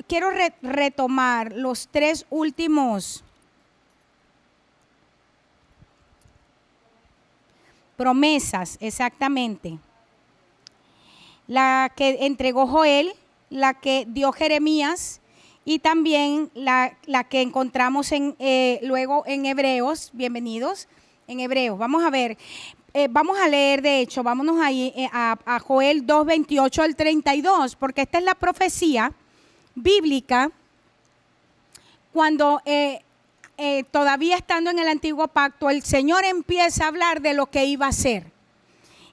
quiero retomar los tres últimos promesas, exactamente. La que entregó Joel, la que dio Jeremías y también la que encontramos luego en Hebreos. Bienvenidos en Hebreos. Vamos a ver, vamos a leer, de hecho, vámonos ahí a Joel 2, 28 al 32, porque esta es la profecía bíblica cuando todavía estando en el antiguo pacto, el Señor empieza a hablar de lo que iba a hacer.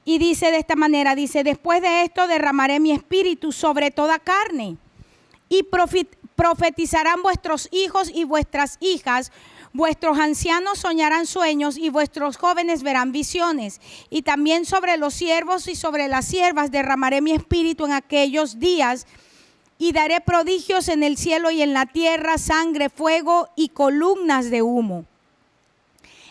Y dice de esta manera, dice: después de esto derramaré mi espíritu sobre toda carne y profetizarán vuestros hijos y vuestras hijas, vuestros ancianos soñarán sueños y vuestros jóvenes verán visiones. Y también sobre los siervos y sobre las siervas derramaré mi espíritu en aquellos días y daré prodigios en el cielo y en la tierra, sangre, fuego y columnas de humo.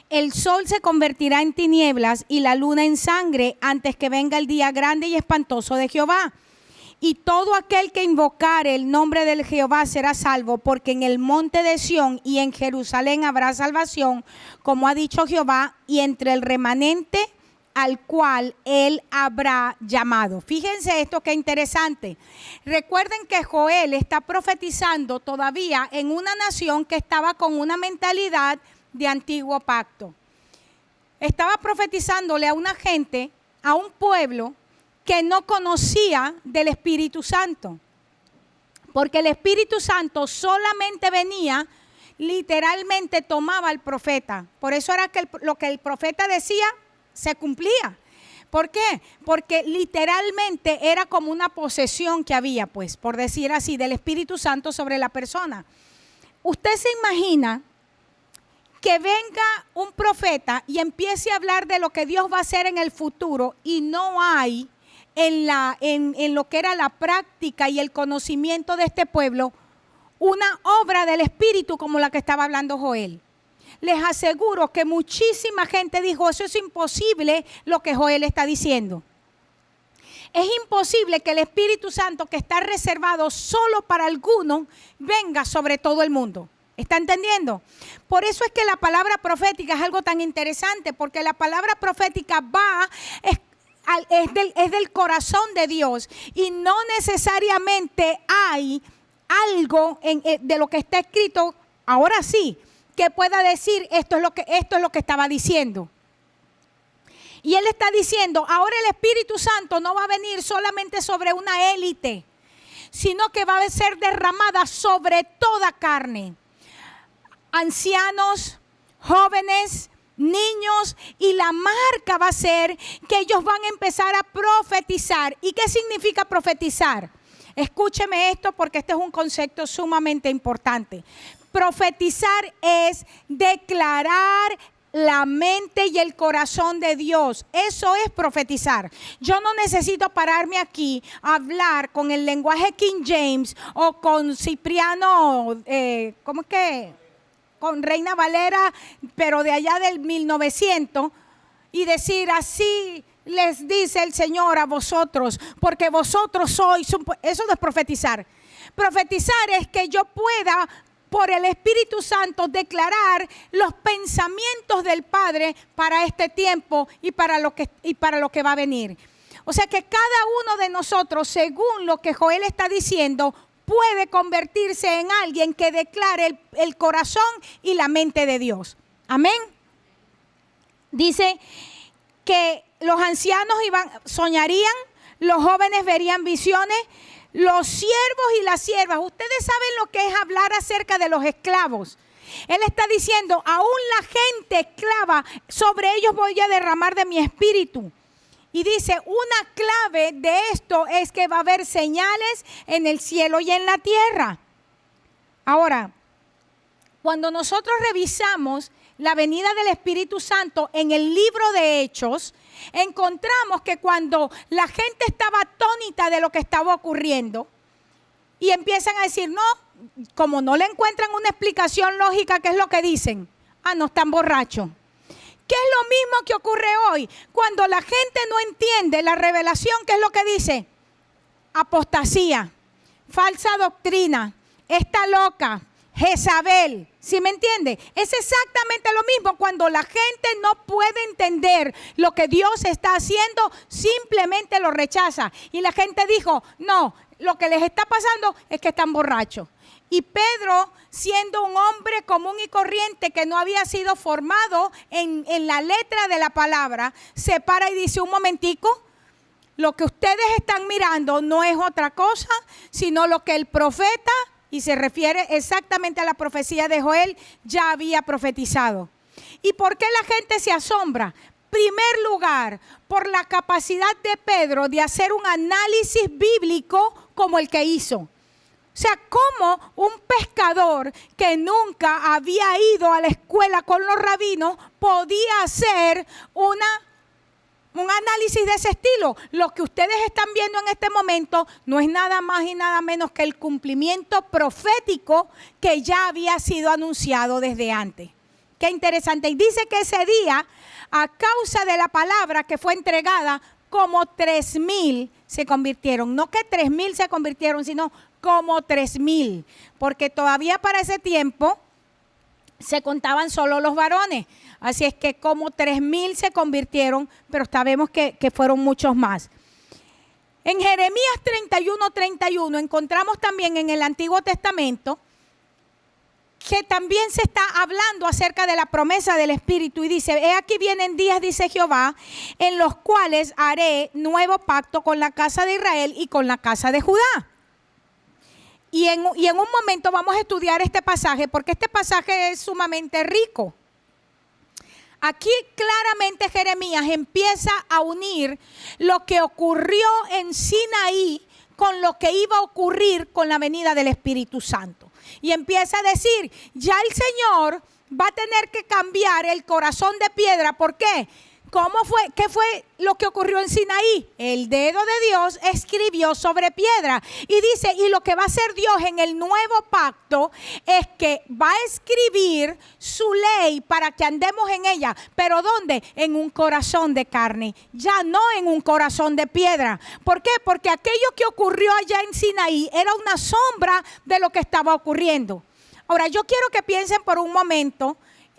El sol se convertirá en tinieblas y la luna en sangre antes que venga el día grande y espantoso de Jehová. Y todo aquel que invocare el nombre del Jehová será salvo, porque en el monte de Sión y en Jerusalén habrá salvación, como ha dicho Jehová, y entre el remanente al cual él habrá llamado. Fíjense esto, qué interesante. Recuerden que Joel está profetizando todavía en una nación que estaba con una mentalidad de antiguo pacto. Estaba profetizándole a una gente, a un pueblo que no conocía del Espíritu Santo, porque el Espíritu Santo solamente venía, literalmente tomaba al profeta. Por eso era que lo que el profeta decía se cumplía. ¿Por qué? Porque literalmente era como una posesión que había, pues, por decir así, del Espíritu Santo sobre la persona. Usted se imagina que venga un profeta y empiece a hablar de lo que Dios va a hacer en el futuro y no hay en lo que era la práctica y el conocimiento de este pueblo una obra del Espíritu como la que estaba hablando Joel. Les aseguro que muchísima gente dijo: eso es imposible lo que Joel está diciendo. Es imposible que el Espíritu Santo, que está reservado solo para algunos, venga sobre todo el mundo. ¿Está entendiendo? Por eso es que la palabra profética es algo tan interesante, porque la palabra profética es del corazón de Dios y no necesariamente hay algo de lo que está escrito, ahora sí, que pueda decir esto es lo que estaba diciendo. Y él está diciendo, ahora el Espíritu Santo no va a venir solamente sobre una élite, sino que va a ser derramada sobre toda carne. Ancianos, jóvenes, niños, y la marca va a ser que ellos van a empezar a profetizar. ¿Y qué significa profetizar? Escúcheme esto, porque este es un concepto sumamente importante. Profetizar es declarar la mente y el corazón de Dios. Eso es profetizar. Yo no necesito pararme aquí a hablar con el lenguaje King James o con Cipriano, ¿cómo es que? Con Reina Valera, pero de allá del 1900, y decir: así les dice el Señor a vosotros, porque vosotros sois. Eso no es profetizar. Profetizar es que yo pueda, por el Espíritu Santo, declarar los pensamientos del Padre para este tiempo y para lo que va a venir. O sea que cada uno de nosotros, según lo que Joel está diciendo, puede convertirse en alguien que declare el corazón y la mente de Dios. Amén. Dice que los ancianos soñarían, los jóvenes verían visiones, los siervos y las siervas. Ustedes saben lo que es hablar acerca de los esclavos. Él está diciendo: aún la gente esclava, sobre ellos voy a derramar de mi espíritu. Y dice, una clave de esto es que va a haber señales en el cielo y en la tierra. Ahora, cuando nosotros revisamos la venida del Espíritu Santo en el libro de Hechos, encontramos que cuando la gente estaba atónita de lo que estaba ocurriendo y empiezan a decir, no, como no le encuentran una explicación lógica, ¿qué es lo que dicen? Ah, no, están borrachos. ¿Qué es lo mismo que ocurre hoy? Cuando la gente no entiende la revelación, ¿qué es lo que dice? Apostasía. falsa doctrina, está loca, Jezabel. ¿Sí me entiende? Es exactamente lo mismo cuando la gente no puede entender lo que Dios está haciendo, simplemente lo rechaza. Y la gente dijo, no, lo que les está pasando es que están borrachos. Y Pedro, siendo un hombre común y corriente que no había sido formado en la letra de la palabra, se para y dice, un momentico, lo que ustedes están mirando no es otra cosa, sino lo que el profeta, y se refiere exactamente a la profecía de Joel, ya había profetizado. ¿Y por qué la gente se asombra? Primer lugar, por la capacidad de Pedro de hacer un análisis bíblico como el que hizo. O sea, como un pescador que nunca había ido a la escuela con los rabinos podía hacer un análisis de ese estilo. Lo que ustedes están viendo en este momento no es nada más y nada menos que el cumplimiento profético que ya había sido anunciado desde antes. Qué interesante. Y dice que ese día, a causa de la palabra que fue entregada, como 3,000 se convirtieron. No que 3,000 se convirtieron, sino como 3,000. Porque todavía para ese tiempo se contaban solo los varones. Así es que como 3,000 se convirtieron, pero sabemos que fueron muchos más. En Jeremías 31:31 encontramos también en el Antiguo Testamento que también se está hablando acerca de la promesa del Espíritu y dice, he aquí vienen días, dice Jehová, en los cuales haré nuevo pacto con la casa de Israel y con la casa de Judá. Y en un momento vamos a estudiar este pasaje porque este pasaje es sumamente rico. Aquí claramente Jeremías empieza a unir lo que ocurrió en Sinaí con lo que iba a ocurrir con la venida del Espíritu Santo. Y empieza a decir, ya el Señor va a tener que cambiar el corazón de piedra. ¿Por qué? ¿Cómo fue? ¿Qué fue lo que ocurrió en Sinaí? El dedo de Dios escribió sobre piedra. Y dice, y lo que va a hacer Dios en el nuevo pacto es que va a escribir su ley para que andemos en ella. ¿Pero dónde? En un corazón de carne, ya no en un corazón de piedra. ¿Por qué? Porque aquello que ocurrió allá en Sinaí era una sombra de lo que estaba ocurriendo. Ahora, yo quiero que piensen por un momento,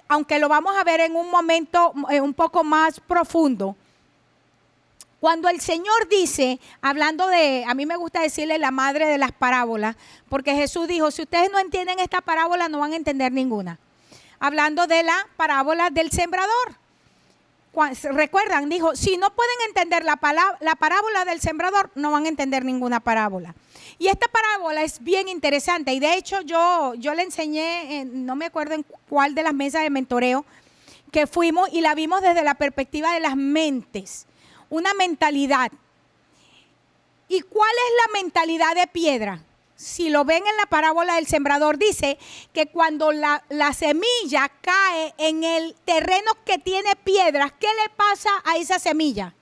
aunque lo vamos a ver en un momento un poco más profundo. Cuando el Señor dice, hablando de, a mí me gusta decirle la madre de las parábolas, porque Jesús dijo, si ustedes no entienden esta parábola, no van a entender ninguna. Hablando de la parábola del sembrador. Recuerdan, dijo, si no pueden entender la parábola del sembrador, no van a entender ninguna parábola. Y esta parábola es bien interesante y de hecho yo le enseñé, no me acuerdo en cuál de las mesas de mentoreo que fuimos y la vimos desde la perspectiva de las mentes, una mentalidad. ¿Y cuál es la mentalidad de piedra? Si lo ven en la parábola del sembrador, dice que cuando la semilla cae en el terreno que tiene piedras, ¿qué le pasa a esa semilla?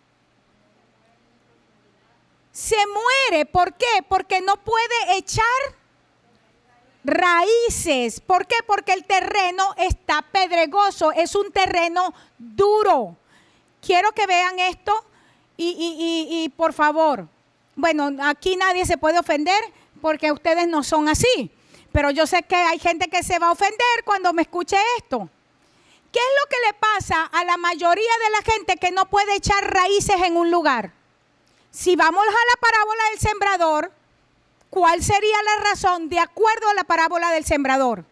Se muere. ¿Por qué? Porque no puede echar raíces. ¿Por qué? Porque el terreno está pedregoso, es un terreno duro. Quiero que vean esto y por favor, bueno, aquí nadie se puede ofender porque ustedes no son así, pero yo sé que hay gente que se va a ofender cuando me escuche esto. ¿Qué es lo que le pasa a la mayoría de la gente que no puede echar raíces en un lugar? Si vamos a la parábola del sembrador, ¿cuál sería la razón de acuerdo a la parábola del sembrador?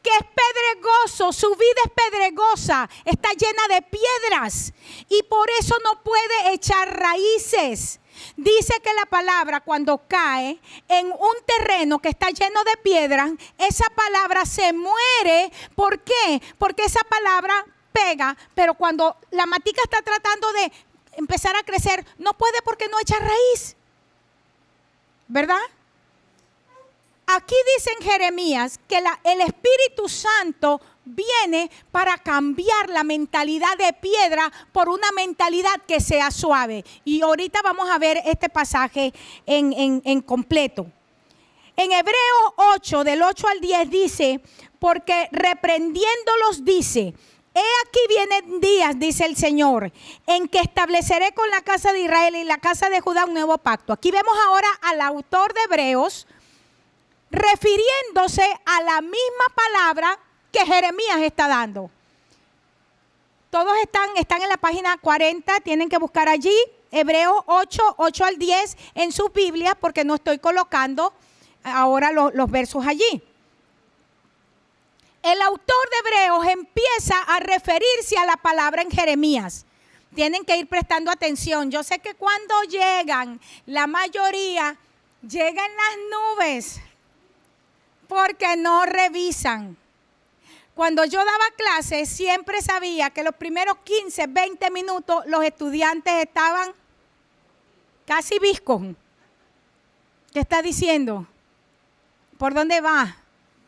Que es pedregoso, su vida es pedregosa, está llena de piedras y por eso no puede echar raíces. Dice que la palabra cuando cae en un terreno que está lleno de piedras, esa palabra se muere. ¿Por qué? Porque esa palabra pega, pero cuando la matica está tratando de empezar a crecer, no puede porque no echa raíz. ¿Verdad? Aquí dice en Jeremías que el Espíritu Santo viene para cambiar la mentalidad de piedra por una mentalidad que sea suave. Y ahorita vamos a ver este pasaje en completo. En Hebreos 8, del 8 al 10 dice, porque reprendiéndolos dice, he aquí vienen días, dice el Señor, en que estableceré con la casa de Israel y la casa de Judá un nuevo pacto. Aquí vemos ahora al autor de Hebreos refiriéndose a la misma palabra que Jeremías está dando. Todos están en la página 40, tienen que buscar allí Hebreos 8 al 10 en su Biblia, porque no estoy colocando ahora los versos allí. El autor de Hebreos empieza a referirse a la palabra en Jeremías. Tienen que ir prestando atención. Yo sé que cuando llegan, la mayoría llegan las nubes porque no revisan. Cuando yo daba clases, siempre sabía que los primeros 15, 20 minutos los estudiantes estaban casi viscos. ¿Qué está diciendo? ¿Por dónde va?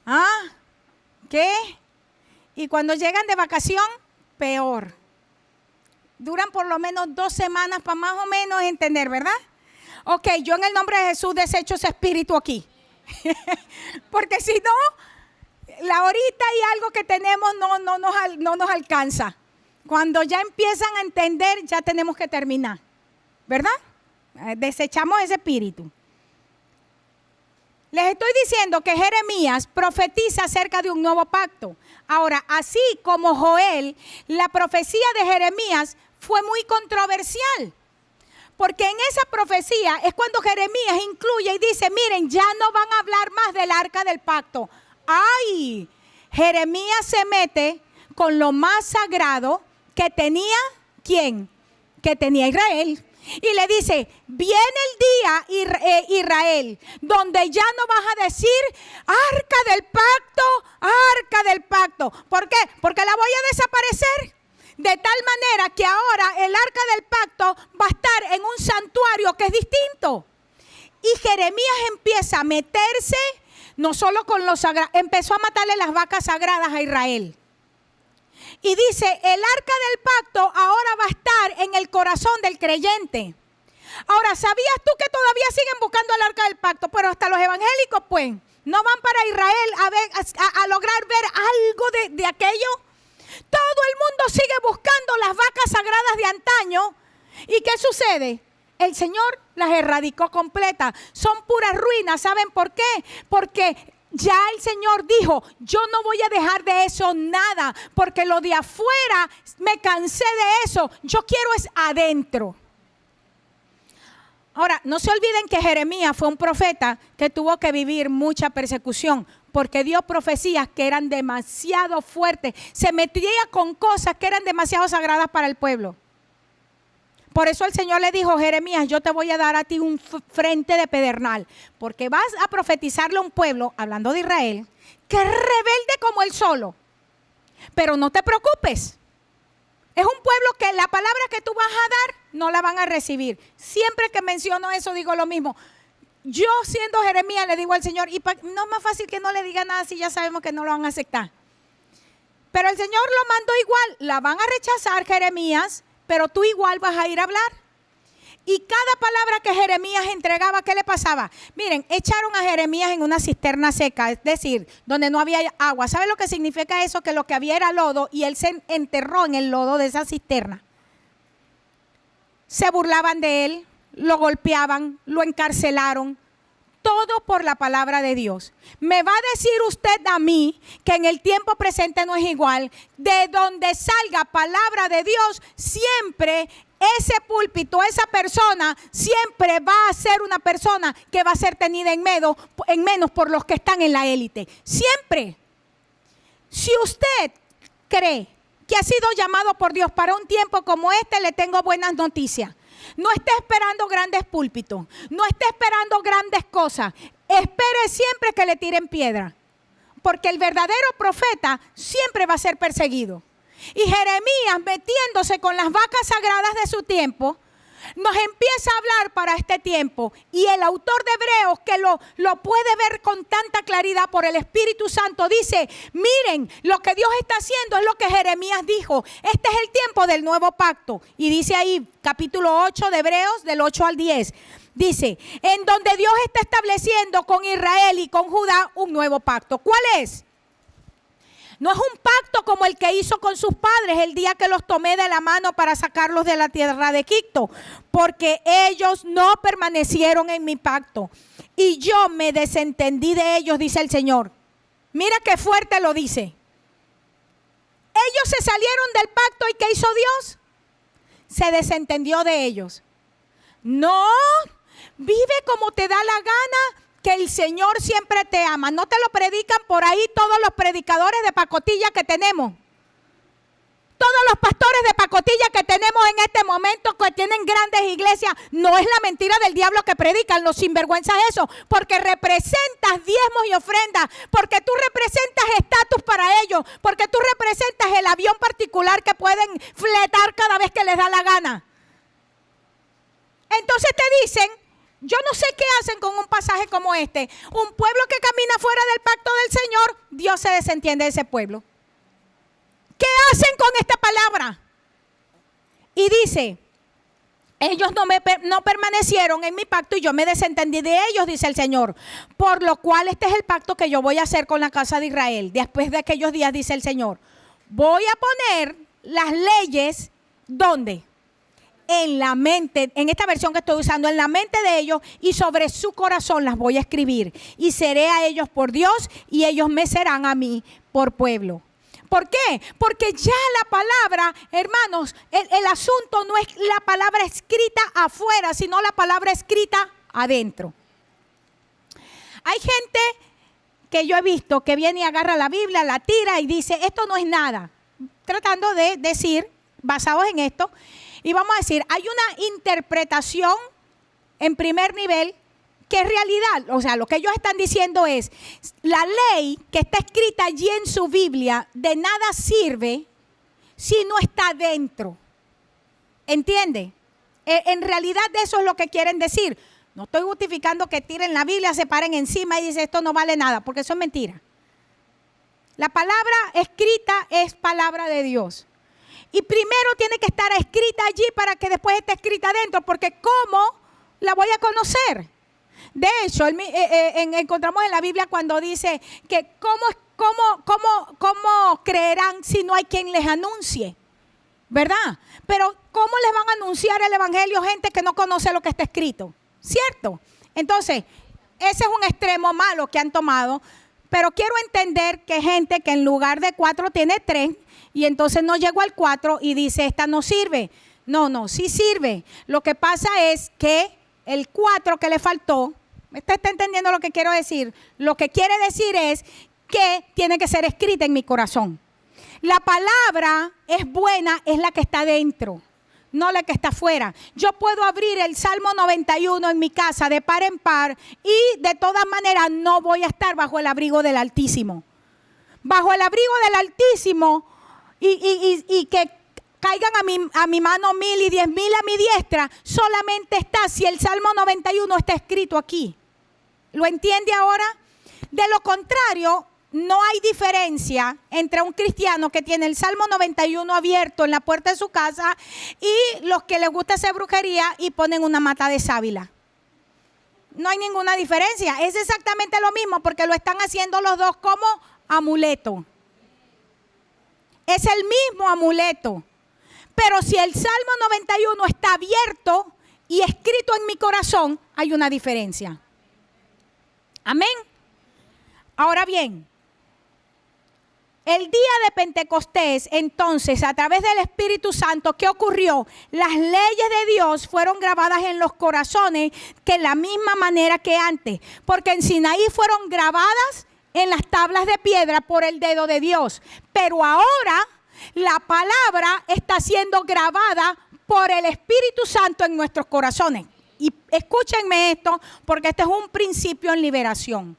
¿Ah? ¿Qué? Y cuando llegan de vacación, peor. Duran por lo menos 2 semanas para más o menos entender, ¿verdad? Ok, yo en el nombre de Jesús desecho ese espíritu aquí. Porque si no, la horita y algo que tenemos no nos alcanza. Cuando ya empiezan a entender, ya tenemos que terminar, ¿verdad? Desechamos ese espíritu. Les estoy diciendo que Jeremías profetiza acerca de un nuevo pacto. Ahora, así como Joel, la profecía de Jeremías fue muy controversial. Porque en esa profecía es cuando Jeremías incluye y dice, miren, ya no van a hablar más del arca del pacto. ¡Ay! Jeremías se mete con lo más sagrado que tenía, ¿quién? Que tenía Israel. Y le dice, viene el día, Israel, donde ya no vas a decir arca del pacto, arca del pacto. ¿Por qué? Porque la voy a desaparecer. De tal manera que ahora el arca del pacto va a estar en un santuario que es distinto. Y Jeremías empieza a meterse, no solo con los sagrados, empezó a matarle las vacas sagradas a Israel. Y dice, el arca del pacto ahora va a estar en el corazón del creyente. Ahora, ¿sabías tú que todavía siguen buscando el arca del pacto? Pero hasta los evangélicos, pues, no van para Israel a lograr ver algo de aquello. Todo el mundo sigue buscando las vacas sagradas de antaño. ¿Y qué sucede? El Señor las erradicó completas. Son puras ruinas. ¿Saben por qué? Porque ya el Señor dijo, yo no voy a dejar de eso nada, porque lo de afuera me cansé de eso. Yo quiero es adentro. Ahora, no se olviden que Jeremías fue un profeta que tuvo que vivir mucha persecución, porque dio profecías que eran demasiado fuertes. Se metía con cosas que eran demasiado sagradas para el pueblo. Por eso el Señor le dijo, Jeremías, yo te voy a dar a ti un frente de pedernal, porque vas a profetizarle a un pueblo, hablando de Israel, que es rebelde como él solo. Pero no te preocupes. Es un pueblo que la palabra que tú vas a dar, no la van a recibir. Siempre que menciono eso, digo lo mismo. Yo, siendo Jeremías, le digo al Señor, y no es más fácil que no le diga nada si ya sabemos que no lo van a aceptar. Pero el Señor lo mandó igual. La van a rechazar, Jeremías, pero tú igual vas a ir a hablar. Y cada palabra que Jeremías entregaba, ¿qué le pasaba? Miren, echaron a Jeremías en una cisterna seca, es decir, donde no había agua. ¿Sabe lo que significa eso? Que lo que había era lodo y él se enterró en el lodo de esa cisterna. Se burlaban de él, lo golpeaban, lo encarcelaron. Todo por la palabra de Dios. Me va a decir usted a mí que en el tiempo presente no es igual. De donde salga palabra de Dios, siempre ese púlpito, esa persona, siempre va a ser una persona que va a ser tenida en menos por los que están en la élite. Siempre. Si usted cree que ha sido llamado por Dios para un tiempo como este, le tengo buenas noticias. No esté esperando grandes púlpitos, no esté esperando grandes cosas. Espere siempre que le tiren piedra, porque el verdadero profeta siempre va a ser perseguido. Y Jeremías, metiéndose con las vacas sagradas de su tiempo, nos empieza a hablar para este tiempo. Y el autor de Hebreos, que lo puede ver con tanta claridad por el Espíritu Santo, dice, miren, lo que Dios está haciendo es lo que Jeremías dijo. Este es el tiempo del nuevo pacto. Y dice ahí, capítulo 8 de Hebreos, del 8 al 10. Dice, en donde Dios está estableciendo con Israel y con Judá un nuevo pacto. ¿Cuál es? No es un pacto como el que hizo con sus padres el día que los tomé de la mano para sacarlos de la tierra de Egipto, porque ellos no permanecieron en mi pacto y yo me desentendí de ellos, dice el Señor. Mira qué fuerte lo dice. Ellos se salieron del pacto y ¿qué hizo Dios? Se desentendió de ellos. No, vive como te da la gana, que el Señor siempre te ama. No te lo predican por ahí todos los predicadores de pacotilla que tenemos. Todos los pastores de pacotilla que tenemos en este momento, que tienen grandes iglesias, no es la mentira del diablo que predican, los sinvergüenzas eso, porque representas diezmos y ofrendas, porque tú representas estatus para ellos, porque tú representas el avión particular que pueden fletar cada vez que les da la gana. Entonces te dicen, yo no sé qué hacen con un pasaje como este. Un pueblo que camina fuera del pacto del Señor, Dios se desentiende de ese pueblo. ¿Qué hacen con esta palabra? Y dice, ellos no permanecieron en mi pacto y yo me desentendí de ellos, dice el Señor. Por lo cual este es el pacto que yo voy a hacer con la casa de Israel. Después de aquellos días, dice el Señor, voy a poner las leyes, ¿dónde? En la mente, en esta versión que estoy usando, en la mente de ellos, y sobre su corazón las voy a escribir. Y seré a ellos por Dios y ellos me serán a mí por pueblo. ¿Por qué? Porque ya la palabra, hermanos, el asunto no es la palabra escrita afuera, sino la palabra escrita adentro. Hay gente que yo he visto que viene y agarra la Biblia, la tira y dice, esto no es nada. Tratando de decir, basados en esto, y vamos a decir, hay una interpretación en primer nivel que es realidad. O sea, lo que ellos están diciendo es, la ley que está escrita allí en su Biblia de nada sirve si no está dentro. ¿Entiende? En realidad eso es lo que quieren decir. No estoy justificando que tiren la Biblia, se paren encima y dicen esto no vale nada, porque eso es mentira. La palabra escrita es palabra de Dios. Y primero tiene que estar escrita allí para que después esté escrita adentro, porque ¿cómo la voy a conocer? De hecho, encontramos en la Biblia cuando dice que ¿cómo creerán si no hay quien les anuncie? ¿Verdad? Pero ¿cómo les van a anunciar el evangelio gente que no conoce lo que está escrito? ¿Cierto? Entonces, ese es un extremo malo que han tomado, pero quiero entender que gente que en lugar de 4 tiene 3 y entonces no llegó al 4 y dice, esta no sirve. No, sí sirve. Lo que pasa es que el 4 que le faltó, ¿usted está entendiendo lo que quiero decir? Lo que quiere decir es que tiene que ser escrita en mi corazón. La palabra es buena, es la que está dentro, no la que está afuera. Yo puedo abrir el Salmo 91 en mi casa de par en par y de todas maneras no voy a estar bajo el abrigo del Altísimo. Bajo el abrigo del Altísimo y que caigan a mi mano 1000 y 10,000 a mi diestra, solamente está si el Salmo 91 está escrito aquí. ¿Lo entiende ahora? De lo contrario, no hay diferencia entre un cristiano que tiene el Salmo 91 abierto en la puerta de su casa y los que les gusta hacer brujería y ponen una mata de sábila. No hay ninguna diferencia. Es exactamente lo mismo porque lo están haciendo los dos como amuleto. Es el mismo amuleto. Pero si el Salmo 91 está abierto y escrito en mi corazón, hay una diferencia. Amén. Ahora bien, el día de Pentecostés, entonces, a través del Espíritu Santo, ¿qué ocurrió? Las leyes de Dios fueron grabadas en los corazones de la misma manera que antes. Porque en Sinaí fueron grabadas en las tablas de piedra por el dedo de Dios. Pero ahora la palabra está siendo grabada por el Espíritu Santo en nuestros corazones. Y escúchenme esto, porque este es un principio en liberación.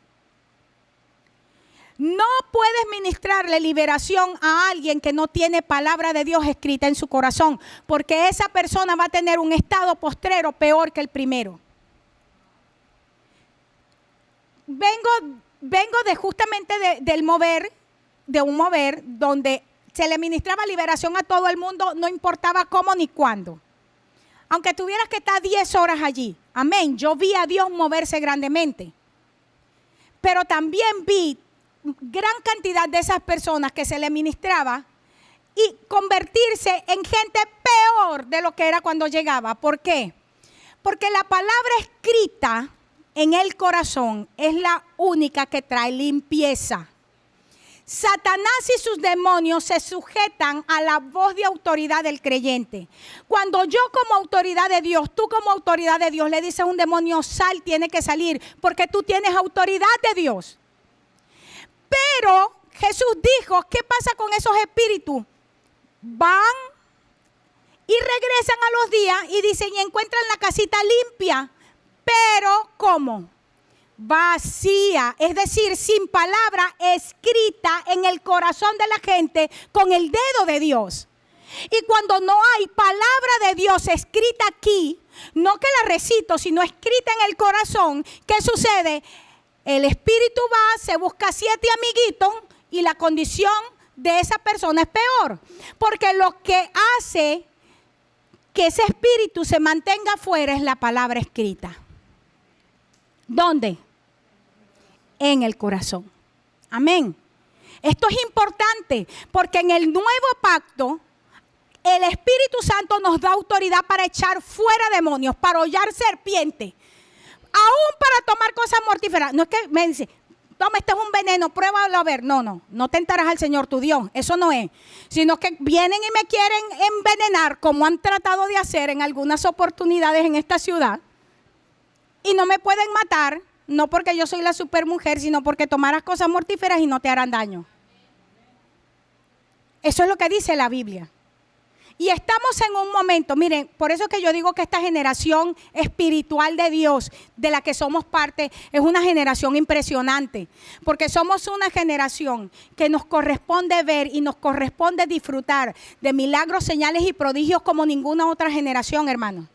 No puedes ministrarle liberación a alguien que no tiene palabra de Dios escrita en su corazón, porque esa persona va a tener un estado postrero peor que el primero. Vengo de justamente del mover, de un mover donde se le ministraba liberación a todo el mundo, no importaba cómo ni cuándo. Aunque tuvieras que estar 10 horas allí. Amén. Yo vi a Dios moverse grandemente. Pero también vi gran cantidad de esas personas que se le ministraba y convertirse en gente peor de lo que era cuando llegaba. ¿Por qué? Porque la palabra escrita en el corazón es la única que trae limpieza. Satanás y sus demonios se sujetan a la voz de autoridad del creyente. Cuando yo como autoridad de Dios, tú como autoridad de Dios le dices a un demonio, sal, tiene que salir, porque tú tienes autoridad de Dios. Pero Jesús dijo, ¿qué pasa con esos espíritus? Van y regresan a los días y dicen, y encuentran la casita limpia, pero ¿cómo? Vacía, es decir, sin palabra escrita en el corazón de la gente con el dedo de Dios. Y cuando no hay palabra de Dios escrita aquí, no que la recito, sino escrita en el corazón, ¿qué sucede? El espíritu va, se busca 7 amiguitos y la condición de esa persona es peor. Porque lo que hace que ese espíritu se mantenga afuera es la palabra escrita. ¿Dónde? En el corazón. Amén. Esto es importante porque en el nuevo pacto el Espíritu Santo nos da autoridad para echar fuera demonios, para hollar serpientes, aún para tomar cosas mortíferas. No es que me dice, toma, este es un veneno, pruébalo a ver. No tentarás al Señor tu Dios. Eso no es. Sino que vienen y me quieren envenenar, como han tratado de hacer en algunas oportunidades en esta ciudad, y no me pueden matar. No porque yo soy la supermujer, sino porque tomarás cosas mortíferas y no te harán daño. Eso es lo que dice la Biblia. Y estamos en un momento, miren, por eso es que yo digo que esta generación espiritual de Dios, de la que somos parte, es una generación impresionante. Porque somos una generación que nos corresponde ver y nos corresponde disfrutar de milagros, señales y prodigios como ninguna otra generación, hermano.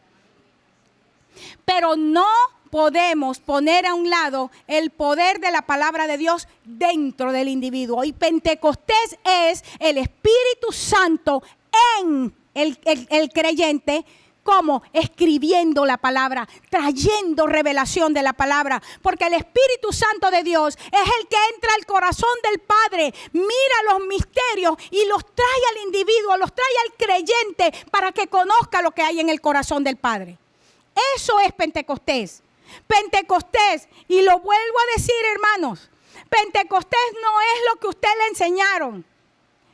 Pero no podemos poner a un lado el poder de la palabra de Dios dentro del individuo. Y Pentecostés es el Espíritu Santo en el creyente, como escribiendo la palabra, trayendo revelación de la palabra. Porque el Espíritu Santo de Dios es el que entra al corazón del Padre, mira los misterios y los trae al individuo, los trae al creyente para que conozca lo que hay en el corazón del Padre. Eso es Pentecostés. Pentecostés, y lo vuelvo a decir, hermanos, Pentecostés no es lo que usted le enseñaron,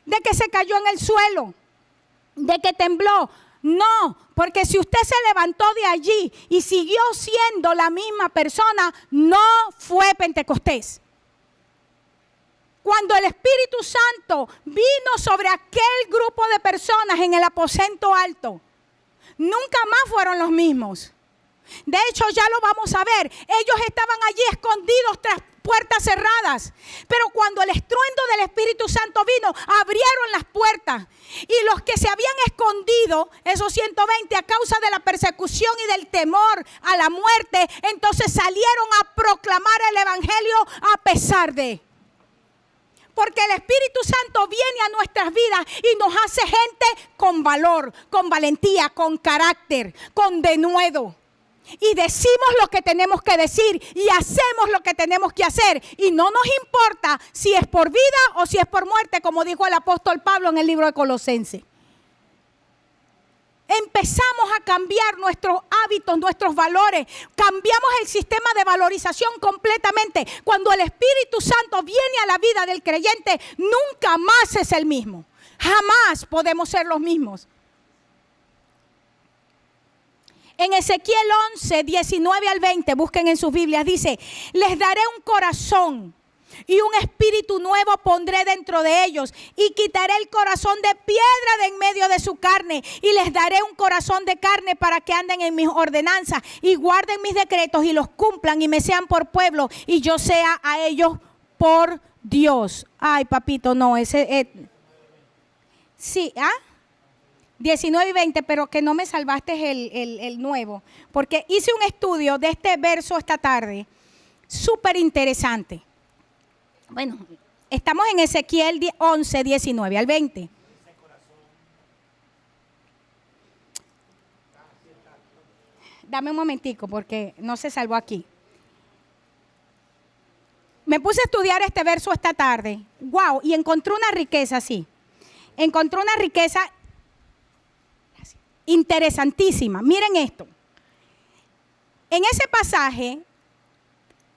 de que se cayó en el suelo, de que tembló. No, porque si usted se levantó de allí y siguió siendo la misma persona, no fue Pentecostés. Cuando el Espíritu Santo vino sobre aquel grupo de personas en el aposento alto, nunca más fueron los mismos. De hecho, ya lo vamos a ver. Ellos estaban allí escondidos tras puertas cerradas. Pero cuando el estruendo del Espíritu Santo vino, abrieron las puertas. Y los que se habían escondido, esos 120, a causa de la persecución y del temor a la muerte, entonces salieron a proclamar el Evangelio a pesar de. Porque el Espíritu Santo viene a nuestras vidas y nos hace gente con valor, con valentía, con carácter, con denuedo. Y decimos lo que tenemos que decir y hacemos lo que tenemos que hacer. Y no nos importa si es por vida o si es por muerte, como dijo el apóstol Pablo en el libro de Colosenses. Empezamos a cambiar nuestros hábitos, nuestros valores. Cambiamos el sistema de valorización completamente. Cuando el Espíritu Santo viene a la vida del creyente, nunca más es el mismo. Jamás podemos ser los mismos. En Ezequiel 11, 19 al 20, busquen en sus Biblias, dice, les daré un corazón y un espíritu nuevo pondré dentro de ellos y quitaré el corazón de piedra de en medio de su carne y les daré un corazón de carne para que anden en mis ordenanzas y guarden mis decretos y los cumplan y me sean por pueblo y yo sea a ellos por Dios. Ay, papito, no, sí, 19 y 20, pero que no me salvaste el nuevo, porque hice un estudio de este verso esta tarde, súper interesante. Bueno, estamos en Ezequiel 11, 19 al 20. Dame un momentico, porque no se salvó aquí. me puse a estudiar este verso esta tarde. Wow, y encontré una riqueza así. Encontré una riqueza interesantísima. Miren esto. En ese pasaje,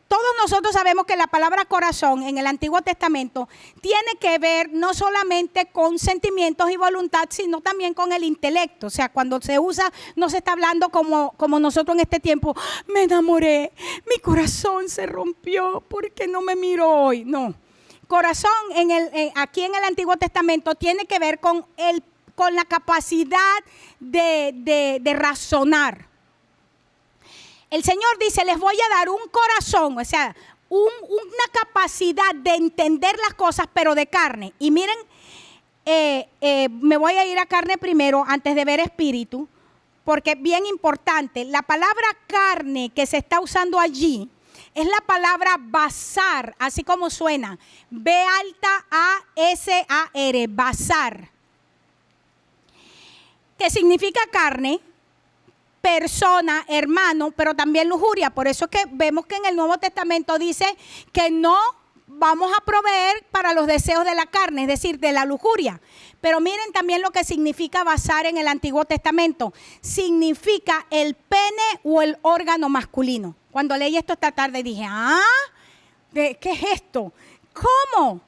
todos nosotros sabemos que la palabra corazón en el Antiguo Testamento tiene que ver no solamente con sentimientos y voluntad, sino también con el intelecto. O sea, cuando se usa, no se está hablando como nosotros en este tiempo. Me enamoré, mi corazón se rompió porque no me miró hoy. No. Corazón aquí en el Antiguo Testamento tiene que ver con la capacidad de razonar. El Señor dice, les voy a dar un corazón, o sea, una capacidad de entender las cosas, pero de carne. Y miren, me voy a ir a carne primero antes de ver espíritu, porque es bien importante. La palabra carne que se está usando allí es la palabra basar, así como suena. B-A-S-A-R, basar. Que significa carne, persona, hermano, pero también lujuria. Por eso es que vemos que en el Nuevo Testamento dice que no vamos a proveer para los deseos de la carne, es decir, de la lujuria. Pero miren también lo que significa basar en el Antiguo Testamento. Significa el pene o el órgano masculino. Cuando leí esto esta tarde dije, ¿qué es esto? ¿Cómo?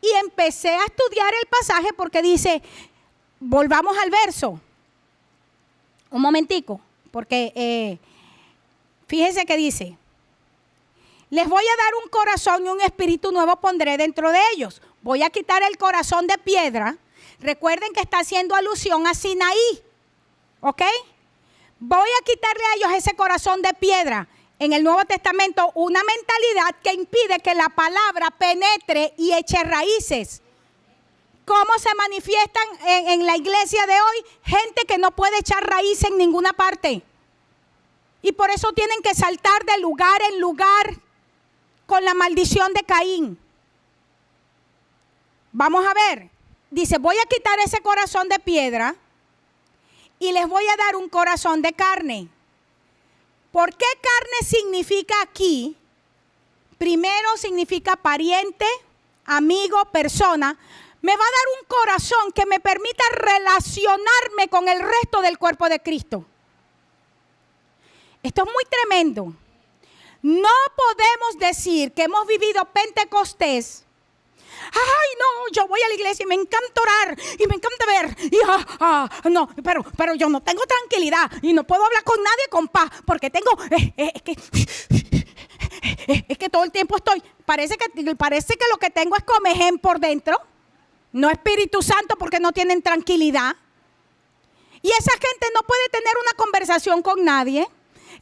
Y empecé a estudiar el pasaje porque dice, volvamos al verso. Un momentico. Porque fíjense que dice, les voy a dar un corazón y un espíritu nuevo pondré dentro de ellos. Voy a quitar el corazón de piedra. Recuerden que está haciendo alusión a Sinaí. ¿Ok? Voy a quitarle a ellos ese corazón de piedra. En el Nuevo Testamento, una mentalidad que impide que la palabra penetre y eche raíces. ¿Cómo se manifiestan en la iglesia de hoy? Gente que no puede echar raíz en ninguna parte. Y por eso tienen que saltar de lugar en lugar con la maldición de Caín. Vamos a ver. Dice, voy a quitar ese corazón de piedra y les voy a dar un corazón de carne. ¿Por qué carne significa aquí? Primero significa pariente, amigo, persona. Me va a dar un corazón que me permita relacionarme con el resto del cuerpo de Cristo. Esto es muy tremendo. No podemos decir que hemos vivido Pentecostés. Ay, no, yo voy a la iglesia y me encanta orar y me encanta ver. Y, no, pero yo no tengo tranquilidad y no puedo hablar con nadie con paz porque tengo, es que todo el tiempo estoy, parece que lo que tengo es comején por dentro. No Espíritu Santo porque no tienen tranquilidad. Y esa gente no puede tener una conversación con nadie.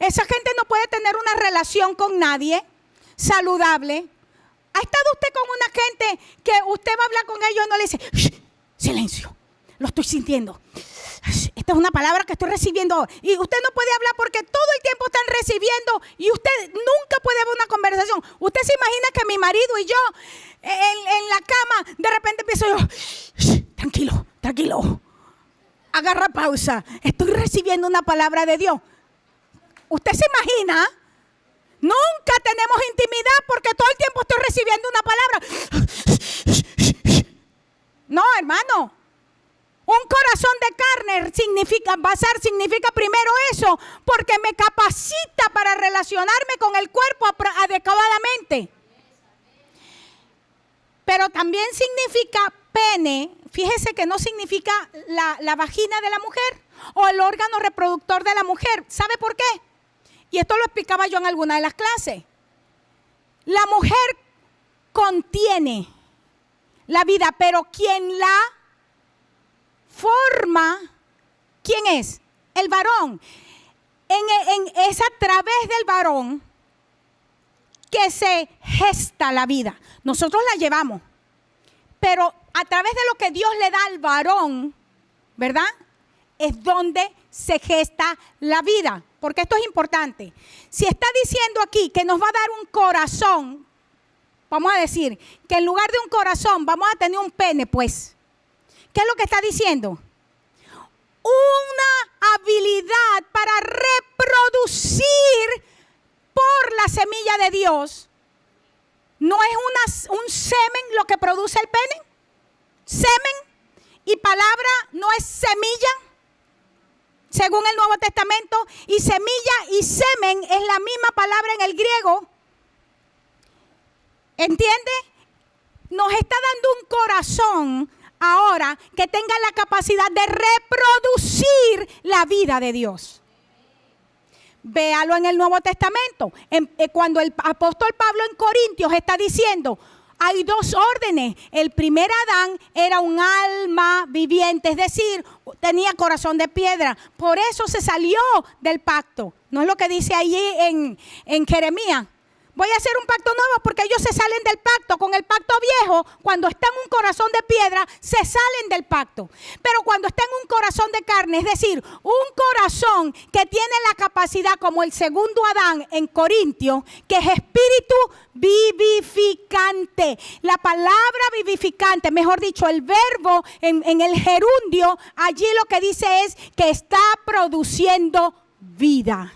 Esa gente no puede tener una relación con nadie saludable. ¿Ha estado usted con una gente que usted va a hablar con ellos y no le dice, silencio, lo estoy sintiendo? Esta es una palabra que estoy recibiendo. Y usted no puede hablar porque todo el tiempo están recibiendo y usted nunca puede haber una conversación. Usted se imagina que mi marido y yo en la cama, de repente empiezo yo, tranquilo, tranquilo, agarra pausa, estoy recibiendo una palabra de Dios. ¿Usted se imagina? Nunca tenemos intimidad porque todo el tiempo estoy recibiendo una palabra. No, hermano. Un corazón de carne significa, basar significa primero eso, porque me capacita para relacionarme con el cuerpo adecuadamente. Pero también significa pene, fíjese que no significa la vagina de la mujer o el órgano reproductor de la mujer. ¿Sabe por qué? Y esto lo explicaba yo en alguna de las clases. La mujer contiene la vida, pero quien la forma, ¿quién es? El varón. Es a través del varón que se gesta la vida. Nosotros la llevamos, pero a través de lo que Dios le da al varón, ¿verdad? Es donde se gesta la vida. Porque esto es importante. Si está diciendo aquí que nos va a dar un corazón, vamos a decir que en lugar de un corazón vamos a tener un pene, pues. ¿Qué es lo que está diciendo? Una habilidad para reproducir por la semilla de Dios ¿No es un semen lo que produce el pene? Semen y palabra no es semilla, según el Nuevo Testamento. Y semilla y semen es la misma palabra en el griego. ¿Entiende? Nos está dando un corazón ahora que tenga la capacidad de reproducir la vida de Dios. Véalo en el Nuevo Testamento. Cuando el apóstol Pablo en Corintios está diciendo, hay dos órdenes. El primer Adán era un alma viviente, es decir, tenía corazón de piedra. Por eso se salió del pacto. ¿No es lo que dice allí en Jeremías? Voy a hacer un pacto nuevo porque ellos se salen del pacto. Con el pacto viejo, cuando está en un corazón de piedra, se salen del pacto. Pero cuando está en un corazón de carne, es decir, un corazón que tiene la capacidad, como el segundo Adán en Corintios, que es espíritu vivificante. La palabra vivificante, mejor dicho, el verbo en el gerundio, allí lo que dice es que está produciendo vida.